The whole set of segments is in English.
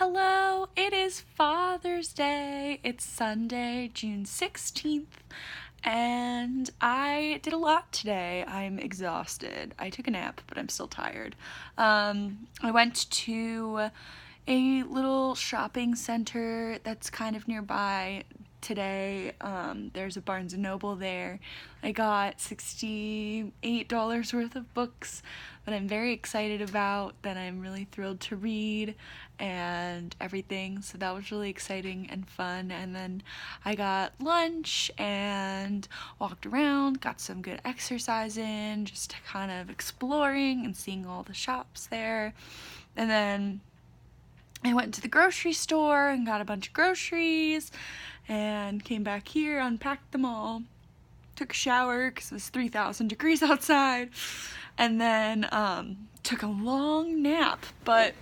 Hello, it is Father's Day. It's Sunday, June 16th, and I did a lot today. I'm exhausted. I took a nap, but I'm still tired. I went to a little shopping center that's kind of nearby today. There's a Barnes & Noble there. I got $68 worth of books that I'm very excited about, that I'm really thrilled to read and everything. So that was really exciting and fun. And then I got lunch and walked around, got some good exercise in, just kind of exploring and seeing all the shops there. And then I went to the grocery store and got a bunch of groceries and came back here, unpacked them all, took a shower because it was 3,000 degrees outside, and then took a long nap. But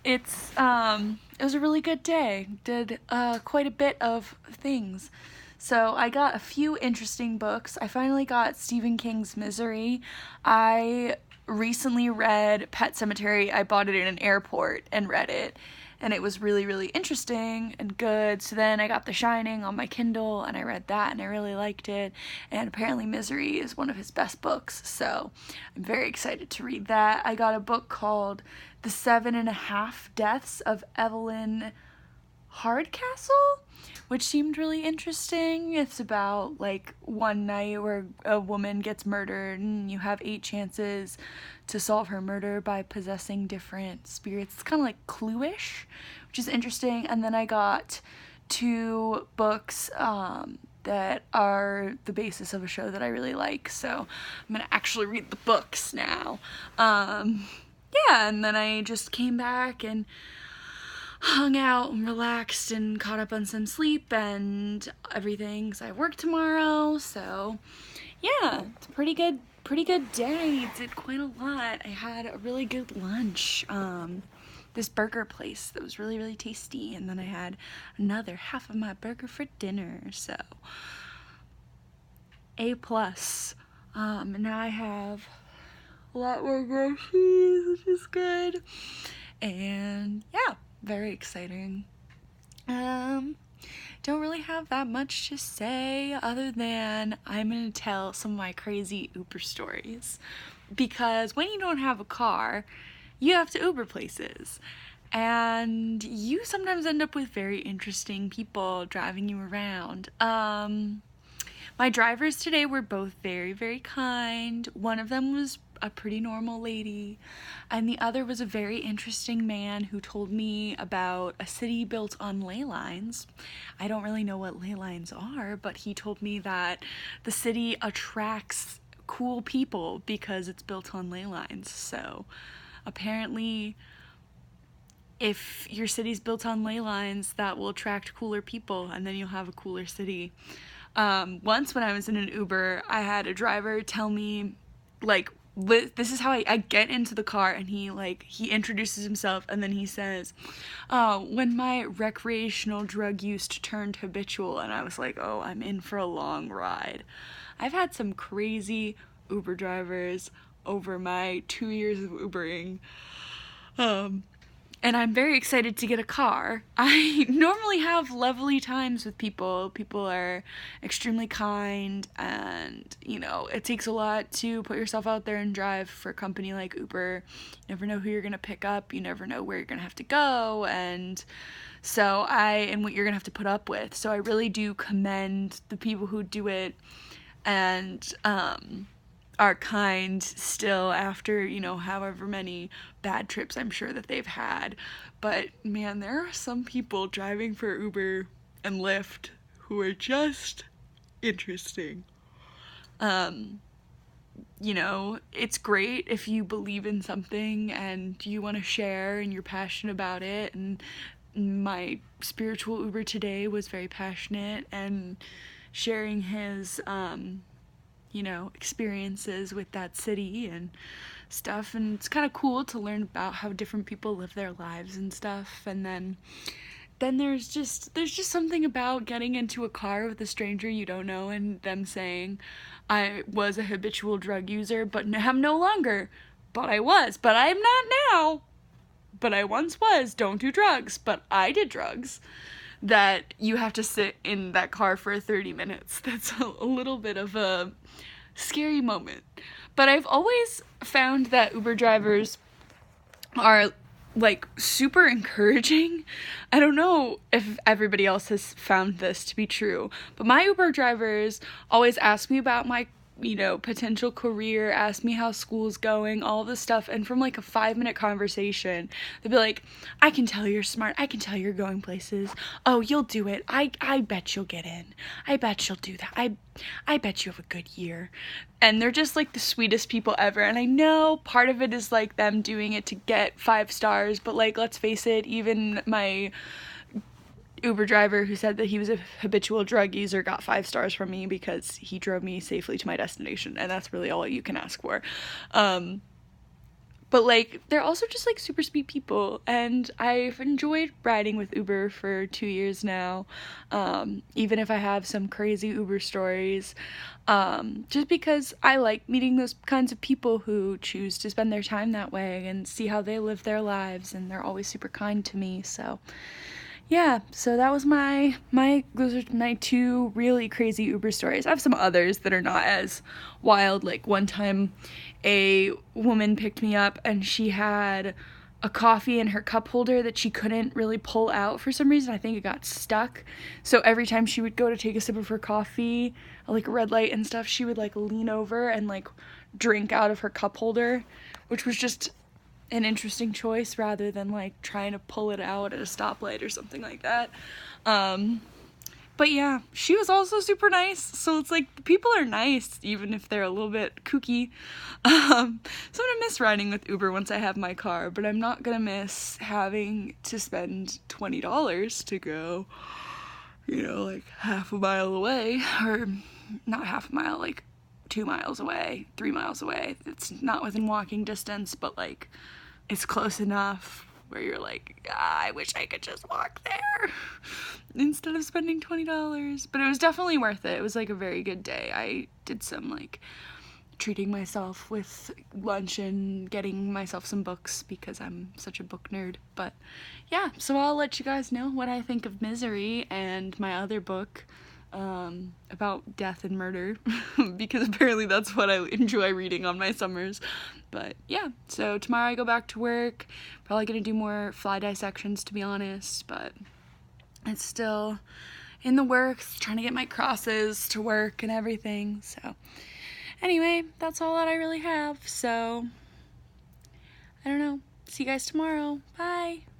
it was a really good day. Did quite a bit of things. So I got a few interesting books. I finally got Stephen King's Misery. I recently read Pet Sematary. I bought it in an airport and read it, and it was really, really interesting and good. So then I got The Shining on my Kindle, and I read that, and I really liked it. And apparently Misery is one of his best books, so I'm very excited to read that. I got a book called The 7.5 Deaths of Evelyn Hardcastle, which seemed really interesting. It's about like one night where a woman gets murdered and you have 8 chances to solve her murder by possessing different spirits. It's kind of like Clue-ish, which is interesting. And then I got 2 books that are the basis of a show that I really like, so I'm gonna actually read the books now. Yeah, and then I just came back and hung out and relaxed and caught up on some sleep and everything, because I work tomorrow. So yeah, it's a pretty good day. Did quite a lot. I had a really good lunch, this burger place that was really, really tasty, and then I had another half of my burger for dinner, so A+. And now I have a lot more groceries, which is good, and yeah, very exciting. Don't really have that much to say other than I'm gonna tell some of my crazy Uber stories, because when you don't have a car, you have to Uber places, and you sometimes end up with very interesting people driving you around. My drivers today were both very, very kind. One of them was a pretty normal lady, and the other was a very interesting man who told me about a city built on ley lines. I don't really know what ley lines are, but he told me that the city attracts cool people because it's built on ley lines. So apparently, if your city's built on ley lines, that will attract cooler people, and then you'll have a cooler city. Once when I was in an Uber, I had a driver tell me, like, this is how I get into the car, and he introduces himself, and then he says, when my recreational drug use turned habitual, and I was like, oh, I'm in for a long ride. I've had some crazy Uber drivers over my 2 years of Ubering, and I'm very excited to get a car. I normally have lovely times with people. People are extremely kind, and, it takes a lot to put yourself out there and drive for a company like Uber. You never know who you're going to pick up. You never know where you're going to have to go, and what you're going to have to put up with. So I really do commend the people who do it and are kind still after, however many bad trips I'm sure that they've had. But man, there are some people driving for Uber and Lyft who are just interesting. It's great if you believe in something and you want to share and you're passionate about it, and my spiritual Uber today was very passionate and sharing his experiences with that city and stuff, and it's kind of cool to learn about how different people live their lives and stuff. And then there's just something about getting into a car with a stranger you don't know and them saying, I was a habitual drug user, but I'm no longer, but I was, but I'm not now. but I once was, don't do drugs, but I did drugs, that you have to sit in that car for 30 minutes. That's a little bit of a scary moment. But I've always found that Uber drivers are like super encouraging. I don't know if everybody else has found this to be true, but my Uber drivers always ask me about my potential career, ask me how school's going, all this stuff, and from like a 5-minute conversation, they'll be like, I can tell you're smart, I can tell you're going places, oh, you'll do it, I bet you'll get in, I bet you'll do that, I bet you have a good year. And they're just like the sweetest people ever, and I know part of it is like them doing it to get 5 stars, but like, let's face it, even my Uber driver who said that he was a habitual drug user got 5 stars from me because he drove me safely to my destination, and that's really all you can ask for. But like, they're also just like super sweet people, and I've enjoyed riding with Uber for 2 years now, even if I have some crazy Uber stories, just because I like meeting those kinds of people who choose to spend their time that way and see how they live their lives, and they're always super kind to me. So yeah, so that was those are my 2 really crazy Uber stories. I have some others that are not as wild. Like, one time a woman picked me up and she had a coffee in her cup holder that she couldn't really pull out for some reason. I think it got stuck. So every time she would go to take a sip of her coffee, like a red light and stuff, she would like lean over and like drink out of her cup holder, which was just an interesting choice rather than like trying to pull it out at a stoplight or something like that. But yeah, she was also super nice, so it's like, the people are nice even if they're a little bit kooky. So I'm gonna miss riding with Uber once I have my car, but I'm not gonna miss having to spend $20 to go, like half a mile away, or not half a mile, like 2 miles away, 3 miles away. It's not within walking distance, but like, it's close enough where you're like, I wish I could just walk there instead of spending $20. But it was definitely worth it. It was like a very good day. I did some like treating myself with lunch and getting myself some books because I'm such a book nerd. But yeah, so I'll let you guys know what I think of Misery and my other book about death and murder because apparently that's what I enjoy reading on my summers. But yeah, so tomorrow I go back to work, probably gonna do more fly dissections, to be honest, but it's still in the works, trying to get my crosses to work and everything. So anyway, that's all that I really have, so I don't know, see you guys tomorrow, bye.